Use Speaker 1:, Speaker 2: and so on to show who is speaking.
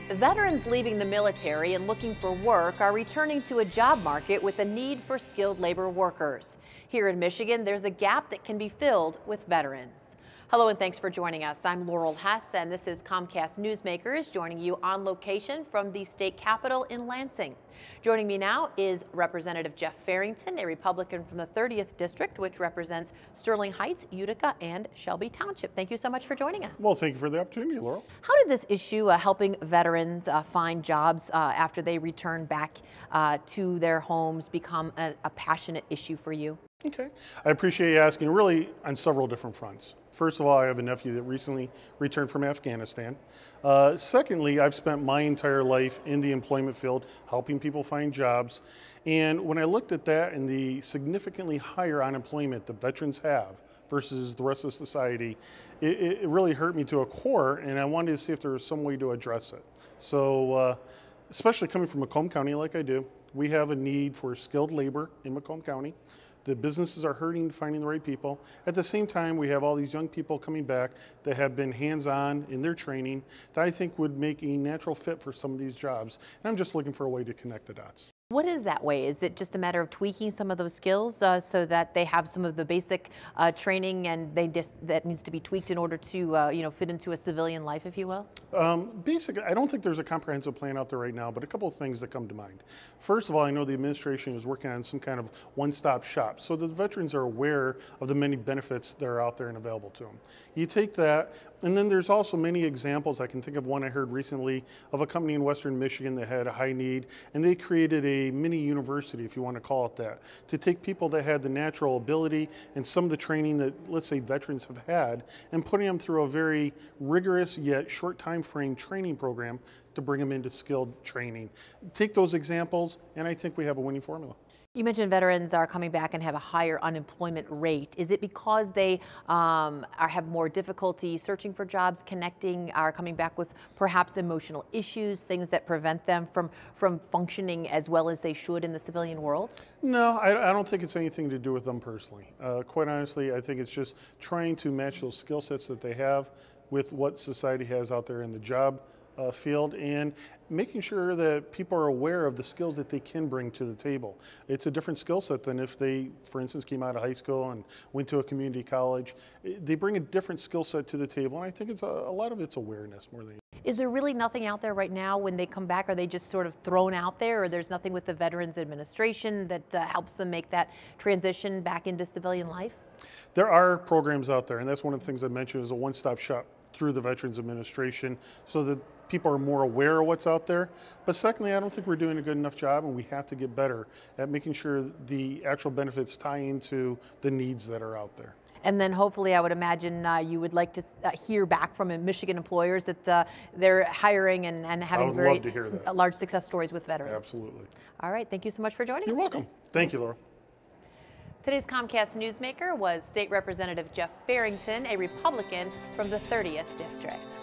Speaker 1: The veterans leaving the military and looking for work are returning to a job market with a need for skilled labor workers. Here in Michigan, there's a gap that can be filled with veterans. Hello and thanks for joining us. I'm Laurel Hess and this is Comcast Newsmakers, joining you on location from the state capitol in Lansing. Joining me now is Representative Jeff Farrington, a Republican from the 30th District, which represents Sterling Heights, Utica, and Shelby Township. Thank you so much for joining us.
Speaker 2: Well, thank you for the opportunity, Laurel.
Speaker 1: How did this issue helping veterans find jobs after they return back to their homes become a passionate issue for you?
Speaker 2: Okay, I appreciate you asking, really on several different fronts. First of all, I have a nephew that recently returned from Afghanistan. Secondly, I've spent my entire life in the employment field helping people find jobs. And when I looked at that and the significantly higher unemployment that veterans have versus the rest of society, it really hurt me to a core, and I wanted to see if there was some way to address it. So, especially coming from Macomb County like I do, we have a need for skilled labor in Macomb County. The businesses are hurting finding the right people. At the same time, we have all these young people coming back that have been hands-on in their training that I think would make a natural fit for some of these jobs. And I'm just looking for a way to connect the dots.
Speaker 1: What is that way? Is it just a matter of tweaking some of those skills so that they have some of the basic training and that needs to be tweaked in order to fit into a civilian life, if you will?
Speaker 2: Basically, I don't think there's a comprehensive plan out there right now, but a couple of things that come to mind. First of all, I know the administration is working on some kind of one-stop shop so that the veterans are aware of the many benefits that are out there and available to them. You take that, and then there's also many examples. I can think of one I heard recently of a company in Western Michigan that had a high need, and they created a mini university, if you want to call it that, to take people that had the natural ability and some of the training that, let's say, veterans have had, and putting them through a very rigorous yet short time frame training program to bring them into skilled training. Take those examples, and I think we have a winning formula.
Speaker 1: You mentioned veterans are coming back and have a higher unemployment rate. Is it because they have more difficulty searching for jobs, connecting, are coming back with perhaps emotional issues, things that prevent them from functioning as well as they should in the civilian world?
Speaker 2: No, I don't think it's anything to do with them personally. Quite honestly, I think it's just trying to match those skill sets that they have with what society has out there in the job field, and making sure that people are aware of the skills that they can bring to the table. It's a different skill set than if they, for instance, came out of high school and went to a community college. They bring a different skill set to the table, and I think it's a lot of it's awareness more than anything.
Speaker 1: Is there really nothing out there right now when they come back? Are they just sort of thrown out there, or there's nothing with the Veterans Administration that helps them make that transition back into civilian life?
Speaker 2: There are programs out there, and that's one of the things I mentioned is a one-stop shop through the Veterans Administration so that people are more aware of what's out there. But secondly, I don't think we're doing a good enough job, and we have to get better at making sure the actual benefits tie into the needs that are out there.
Speaker 1: And then hopefully I would imagine you would like to hear back from Michigan employers that they're hiring and having very large success stories with veterans.
Speaker 2: Absolutely.
Speaker 1: All right, thank you so much for joining us.
Speaker 2: You're welcome. Thank you, Laura.
Speaker 1: Today's Comcast Newsmaker was State Representative Jeff Farrington, a Republican from the 30th District.